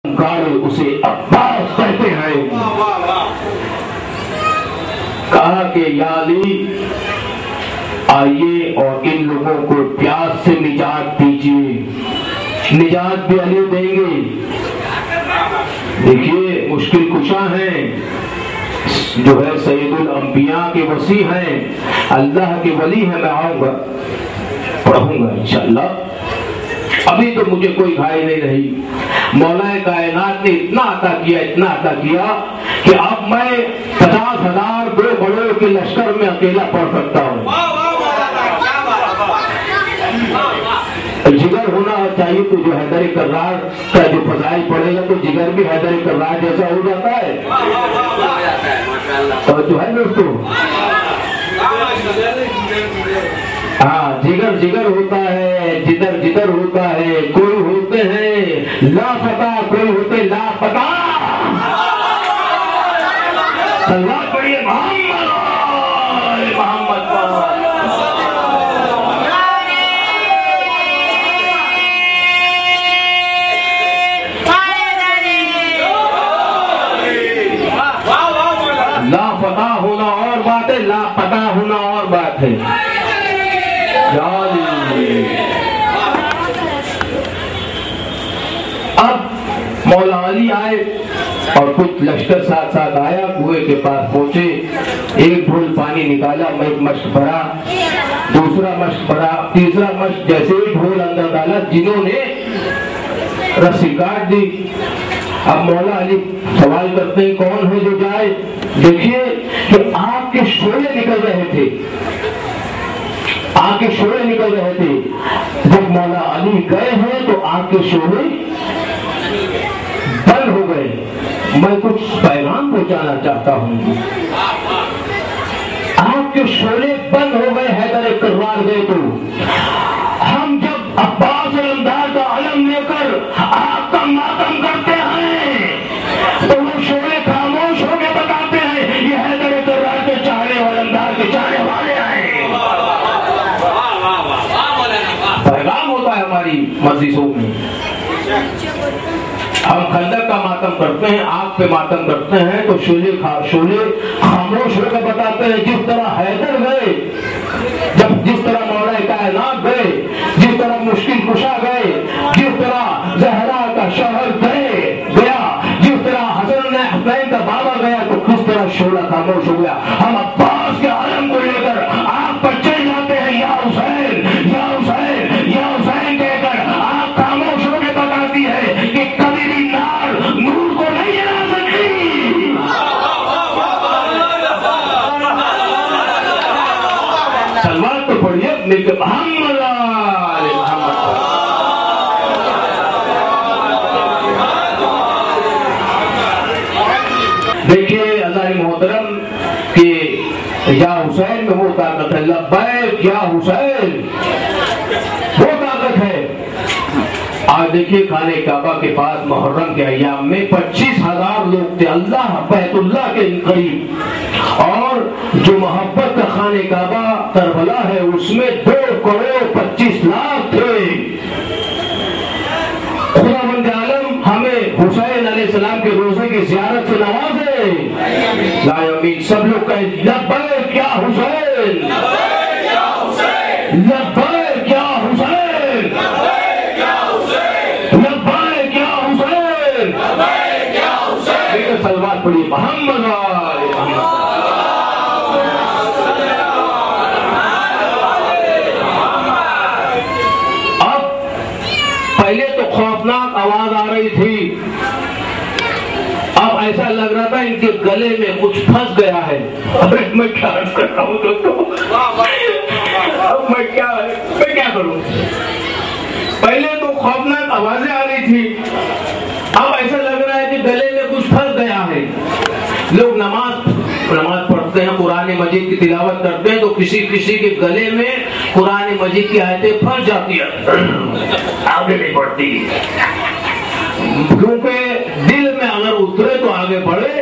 گاڑے اسے عباس کہتے ہیں۔ کہا کہ یا علی آئیے اور ان لوگوں کو پیاس سے نجات دیجیے، نجات بھی علی دیں گے۔ دیکھیے مشکل کشا ہیں، جو ہے سید الانبیاء کے وسیع ہیں، اللہ کے ولی ہیں۔ میں آؤں گا پڑھوں گا انشاءاللہ، ابھی تو مجھے کوئی گھائی نہیں رہی۔ مولا کائنات نے اتنا عطا کیا کہ اب میں 50,000 دو بڑوں کے لشکر میں اکیلا پڑھ سکتا ہوں۔ جگر ہونا چاہیے تو جو حیدر کرار کا جو فضائل پڑھے گا تو جگر بھی حیدر کرار جیسا ہو جاتا ہے۔ توجہ ہے دوستو؟ ہاں، جگر ہوتا ہے، جدر ہوتا ہے، کوئی ہوتے ہیں لاپتہ، کوئی ہوتے لاپتہ۔ صلوات پڑھیے محمد پر۔ لاپتہ ہونا اور بات ہے، لاپتہ ہونا اور بات ہے۔ اب مولا علی آئے اور کچھ لشکر ساتھ آیا، کنویں کے پاس پہنچے، ایک ڈھول پانی نکالا، ایک مشک بھرا، دوسرا مشک بھرا، تیسرا مشک، جیسے ہی ڈھول اندر ڈالا جنہوں نے رسی کاٹ دی۔ اب مولا علی سوال کرتے ہیں کون ہے جو جائے؟ دیکھیے کہ آگ کے شعلے نکل رہے تھے، آگ کے شعلے نکل رہے تھے۔ جب مولا علی گئے ہیں تو آگ کے شعلے بند ہو گئے۔ میں کچھ پیغام پہنچانا چاہتا ہوں۔ آگ کے شعلے بند ہو گئے، حیدر کرار گئے تو ہم جب عباس علمدار کا علم لے کر آگ کا ماتم کرتے ہیں تو وہ شعلے خاموش ہو کے بتاتے ہیں یہ حیدر کرار کے چاہنے والے، علمدار کے چاہنے والے آئے۔ پیغام ہوتا ہے ہماری مجلسوں میں۔ ہم خندق کا ماتم کرتے ہیں، آگ پہ ماتم کرتے ہیں تو شعلے خاموش ہو کر بتاتے ہیں جس طرح حیدر گئے، جس طرح مولا کائنات گئے، جس طرح مشکل کشا گئے، جس طرح زہرا کا شوہر گیا، جس طرح حسن حسین کا بابا گیا، تو کس طرح شعلہ خاموش ہو گیا۔ ہم عباس کے عالم کو لے کر آگ پر چل جاتے ہیں، یا حسین یا حسین یا حسین کہہ کر آگ خاموش ہو کے بتاتی ہے کہ کبھی بھی نار نور کو نہیں جلا سکتی۔ سلوات تو پڑھیے مل کے محمد آل محمد۔ دیکھیے اللہ محترم کہ یا حسین میں وہ طاقت ہے، لبیک یا حسین، وہ طاقت ہے۔ آج دیکھیے خانہ کعبہ کے پاس محرم کے ایام میں 25,000 لوگ تھے، اللہ بیت اللہ کے قریب، اور جو محبت کا خانہ کعبہ کربلا ہے اس میں 2,25,00,000 تھے۔ خداوند عالم ہمیں حسین علیہ السلام کے روزے کی زیارت سے نوازے۔ لا یمین سب لوگ کہیں لبیک یا حسین، لبیک یا حسین، لبیک یا حسین، لبیک یا حسین، لبیک یا حسین، لبیک یا حسین۔ صلوات پڑھیے محمد آل محمد۔ اب پہلے تو خوفناک آواز آ رہی تھی، اب ایسا لگ رہا تھا ان کے گلے میں کچھ پھنس گیا ہے۔ میں کیا عرض کر رہا ہوں دوستو، میں کیا کروں؟ پہلے تو خوفناک آوازیں آ رہی تھی، اب ایسا لگ رہا ہے کہ گلے میں کچھ پھنس گیا ہے۔ لوگ نماز پڑھتے ہیں، قرآن مجید کی تلاوت کرتے ہیں تو کسی کے گلے میں قرآن مجید کی آیتیں پھنس جاتی ہیں، آگے نہیں بڑھتی، کیونکہ دل میں اگر اترے تو آگے بڑھے۔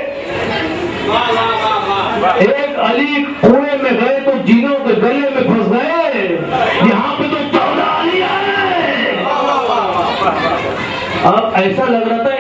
ایک علی کنویں میں گئے تو جنوں کے گلے میں پھنس گئے، یہاں پہ تو 14 علی آئے۔ اب ایسا لگ رہا تھا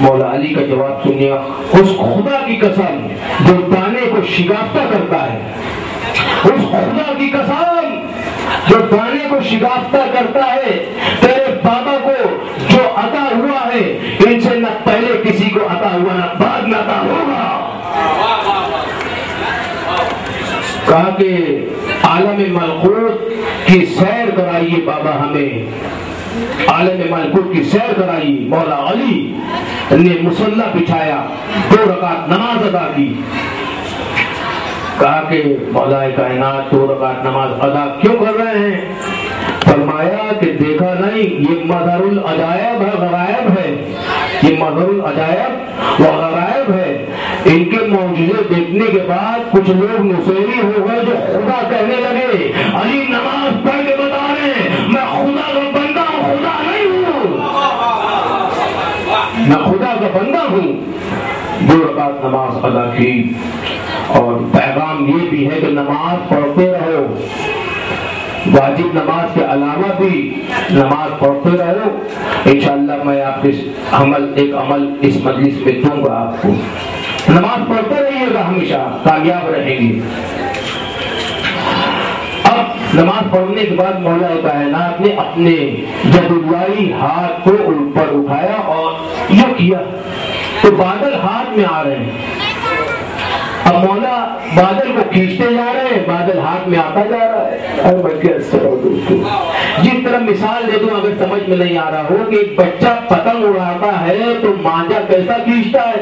مولا علی کا جواب سنیے، اس خدا کی قسم جو دانے کو شگافتہ کرتا ہے، اس خدا کی قسم جو دانے کو شگافتہ کرتا ہے، تیرے بابا کو جو عطا ہوا ہے ان سے نہ پہلے کسی کو عطا ہوا نہ بعد میں عطا ہوگا۔ کہا کہ عالم ملکوت کی سیر کرائیے بابا ہمیں، عالم ملکوت کی سیر کرائیے۔ مولا علی نے مصلی بچھایا، 2 رکعت نماز ادا کی۔ کہا کہ مولا کائنات 2 رکعت نماز ادا کیوں کر رہے ہیں؟ فرمایا کہ دیکھا نہیں، یہ مظہر العجائب ہے، غرائب ہے، یہ مظہر العجائب و غرائب ہے۔ ان کے معجزے دیکھنے کے بعد کچھ لوگ نصیری ہو گئے جو خدا کہنے لگے، علی نماز پڑھ کے بتا رہے ہیں میں خدا کا بندہ ہوں، خدا نہیں ہوں، میں خدا کا بندہ ہوں۔ 2 رکعت نماز ادا کی، اور پیغام یہ بھی ہے کہ نماز پڑھتے رہو، واجب نماز کے علاوہ بھی نماز پڑھتے رہو۔ انشاءاللہ میں آپ کے ایک عمل اس مجلس میں دوں گا آپ کو، نماز پڑھتے رہیے گا، ہمیشہ کامیاب رہیں گے۔ اب نماز پڑھنے کے بعد مولا کائنات نے اپنے جدولائی ہاتھ کو اوپر اٹھایا اور یہ کیا تو بادل ہاتھ میں آ رہے ہیں۔ اب مولا بادل کو کھینچتے جا رہے ہیں، بادل ہاتھ میں آتا جا رہا ہے۔ جس طرح مثال دے دوں اگر سمجھ میں نہیں آ رہا ہو کہ ایک بچہ پتنگ اڑاتا ہے تو مانجا کیسا کھینچتا ہے،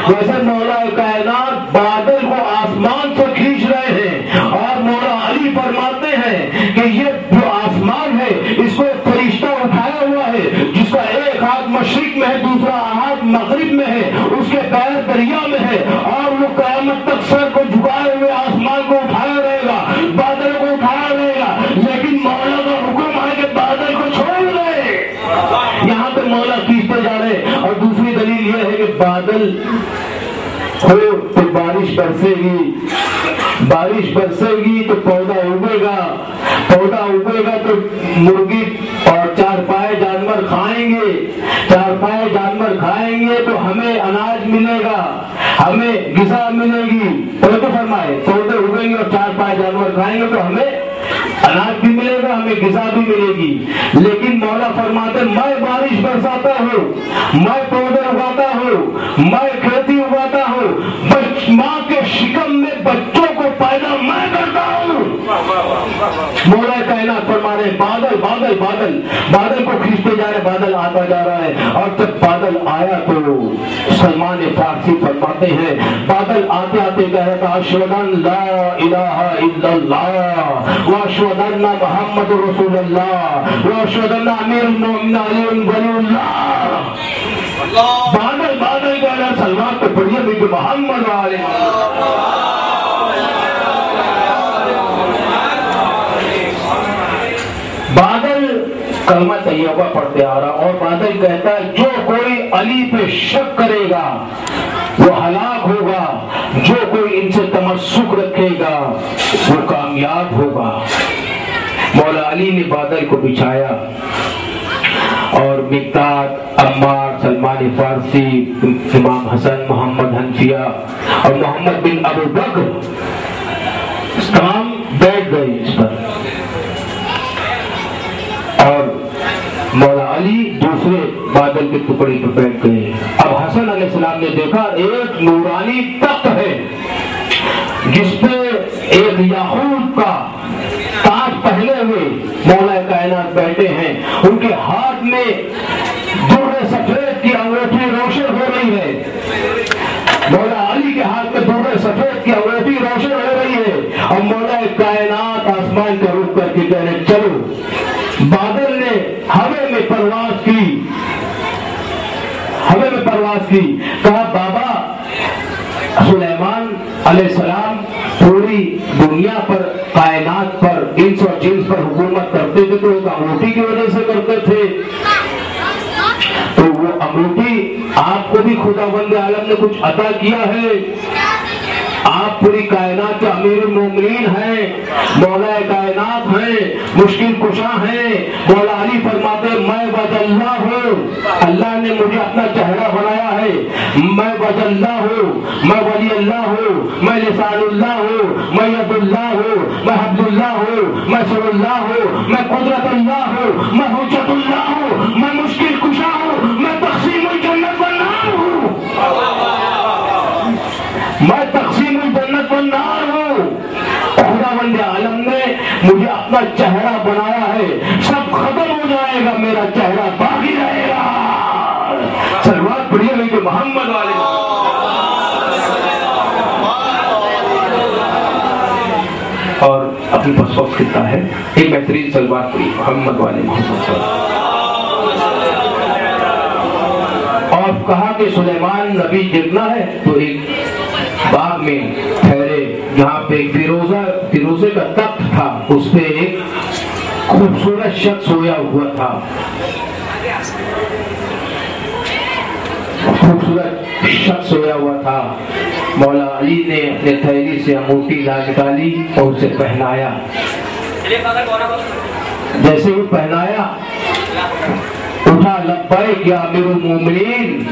ویسے مولا کائنات بادل کو آسمان سے کھینچ رہے ہیں، اور مولا علی فرماتے ہیں کہ یہ جو آسمان ہے اس کو ایک فرشتہ اٹھایا ہوا ہے جس کا ایک ہاتھ مشرق میں ہے، دوسرا ہاتھ مغرب میں ہے، اس کے پیر دریا میں ہے، اور وہ قیامت تک سر کو جھکائے ہوئے آسمان کو اٹھایا رہے گا، بادل کو اٹھایا رہے گا، لیکن مولا کا حکم ہے کہ بادل کو چھوڑ دے۔ یہاں پہ مولا کھینچتے جا رہے، اور دوسری دلیل یہ ہے کہ بادل ہو تو بارش برسے گی، بارش برسے گی تو پودا اگے گا، پودا اگے گا تو مرغی اور 4 پائے جانور کھائیں گے، 4 پائے جانور کھائیں گے تو ہمیں اناج ملے گا، ہمیں غذا ملے گی۔ تو فرمائے پودے اگیں گے اور 4 پائے جانور کھائیں گے تو ہمیں اناج بھی ملے گا، ہمیں غذا بھی ملے گی۔ لیکن مولا فرماتے میں بارش برساتا ہوں، میں پودے اگاتا ہوں، میں کھیتی اگاتا ہوں، ماں کے شکم میں بچوں کو پیدا میں کرتا ہوں۔ مولا کائنات فرما رہے بادل بادل بادل بادل کو کھینچتے جا رہے، بادل آتا جا رہا ہے، اور جب بادل آیا تو سلمان فارسی فرماتے ہیں بادل آتے آتے کہہ رہا تھا اشہد ان لا الہ الا اللہ واشہد ان محمد رسول اللہ واشہد ان امیر المومنین علی ولی اللہ۔ بادل بادل کہہ رہا سلمان تو پڑھیے بھی محمد علیہ بادل کلمہ طیبہ پڑھتے آ رہا، اور بادل کہتا ہے جو کوئی علی پہ شک کرے گا وہ ہلاک ہوگا، جو کوئی ان سے تمسک رکھے گا وہ کامیاب ہوگا۔ مولا علی نے بادل کو بچھایا، اور مقداد، عمار، سلمان فارسی، امام حسن، محمد حنفیہ اور محمد بن ابو بکر تمام بیٹھ گئے اس پر، اور مولا علی دوسرے بادل کے ٹکڑے پر بیٹھ گئے۔ اب حسن علیہ السلام نے دیکھا ایک نورانی تخت ہے جس پہ ایک یاقوت کا تاج پہنے ہوئے مولا کائنات بیٹھے ہیں، ان کے ہاتھ میں درے سفید کی انگوٹھی روشن ہو رہی ہے، مولا علی کے ہاتھ میں درے سفید کی انگوٹھی روشن ہو رہی ہے، اور مولا کائنات آسمان کا رخ کر کے کہہ رہے چلو۔ بادل نے ہوے میں پرواز کی، ہوے میں پرواز کی، کہا بابا سلیمان علیہ السلام پوری دنیا پر، کائنات پر، انس اور جنس پر حکومت کرتے تھے تو ایک انگوٹھی کی وجہ سے کرتے تھے، تو وہ انگوٹھی آپ کو بھی خداوند عالم نے کچھ عطا کیا ہے، آپ پوری کائنات کے امیر المومنین ہیں، مولا کائنات ہیں، مشکل کشا ہیں۔ مولا علی فرماتے ہیں میں وجہ اللہ ہوں، اللہ نے مجھے اپنا چہرہ بنایا ہے، میں وجہ اللہ ہوں، میں ولی اللہ ہوں، میں لسان اللہ ہوں، میں ید اللہ ہوں، میں حبل اللہ ہوں، میں سر اللہ ہوں، میں قدرت اللہ ہوں، میں حجت اللہ ہوں، میں مشکل کشا ہوں، میں تقسیم الجنت والنار ہوں، میں تقسیم الجنت والنار ہوں۔ خداوند عالم نے مجھے اپنا چہرہ بنایا ہے، سب ختم ہو جائے گا، میرا چہرہ باقی رہے گا۔ صلوات پڑھیے گا کہ محمد والے اور اپنی پاس وقت کتنا ہے، ایک بہترین صلوات پڑھی محمد والے محمد صلی اللہ۔ اور کہا کہ سلیمان نبی گرنا ہے تو ایک باغ میں ٹھہرے جہاں پہ ایک فیروزے کا تخت تھا، اس پہ ایک خوبصورت شخص سویا ہوا تھا، خوبصورت شخص سویا ہوا تھا۔ مولا علی نے اپنے تھیلی سے انگوٹھی نکالی اور اسے پہنایا، جیسے وہ پہنایا اٹھا لبیک یا امیر المومنین،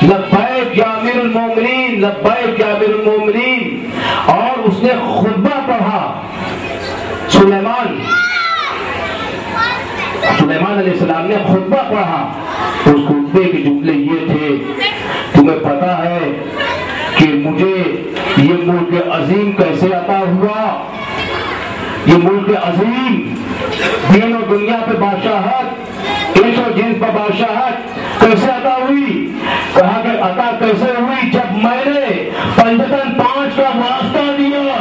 لبیک یا امیر المومنین، لبیک یا امیر المومنین، اور اس نے خطبہ پڑھا۔ سلیمان علیہ السلام نے خطبہ پڑھا، اس خطبے کے جملے یہ تھے، تمہیں پتا ہے کہ مجھے یہ ملک عظیم کیسے عطا ہوا، یہ ملک عظیم دین و دنیا پہ بادشاہت، انس و جنس پہ بادشاہت کیسے عطا ہوئی؟ کہا کہ عطا کیسے ہوئی؟ جب میں نے پنجتن 5 کا واسطہ دیا،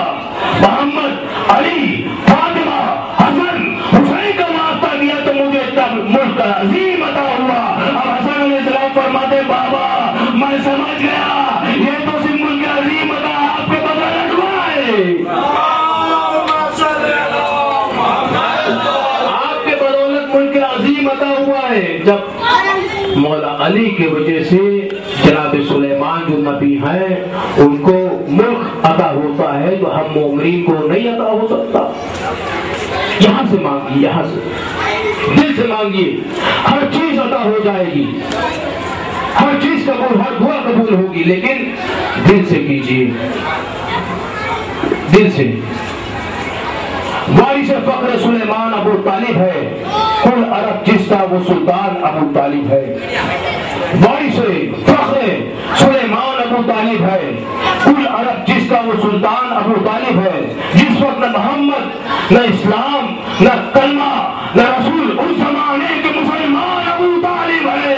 محمد علی فاطمہ حسن حسین کا واسطہ دیا تو مجھے تب ملک عظیم عطا ہوا۔ اب حسن علیہ السلام فرماتے بابا میں سمجھ گیا، یہ تو صرف ملک عظیم عطا آپ کے بدل لٹوا ہے، آپ کے بدولت ملک عظیم عطا ہوا ہے۔ جب مولا علی کی وجہ سے جناب سلیمان جو نبی ہیں ان کو ملک عطا ہوتا ہے تو ہم مومنین کو نہیں عطا ہو سکتا؟ یہاں سے مانگیے، یہاں سے دل سے مانگیے، ہر چیز عطا ہو جائے گی، ہر چیز قبول، ہر دعا قبول ہوگی، لیکن دل سے کیجیے، دل سے۔ وارث فخر سلیمان ابو طالب ہے، کل عرب جس کا وہ سلطان ابو طالب ہے۔ وارث فخر سلیمان ابو طالب ہے، کل عرب جس کا وہ سلطان ابو طالب ہے۔ جس وقت نہ محمد، نہ اسلام، نہ کلمہ، نہ رسول، اس زمانے کے مسلمان ابو طالب ہے۔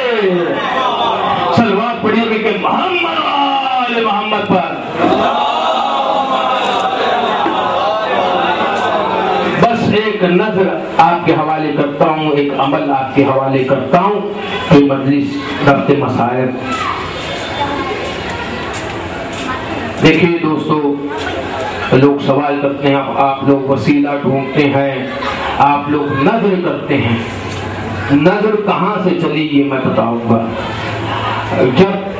صلوات پڑھیے گا کہ محمد والے محمد پر۔ ایک نظر آپ کے حوالے کرتا ہوں، ایک عمل آپ کے حوالے کرتا ہوں کہ مجلس ربط مسائل۔ دیکھیے دوستو، لوگ سوال کرتے ہیں، آپ لوگ وسیلہ ڈھونڈتے ہیں، آپ لوگ نظر کرتے ہیں، نظر کہاں سے چلی یہ میں بتاؤں گا۔ جب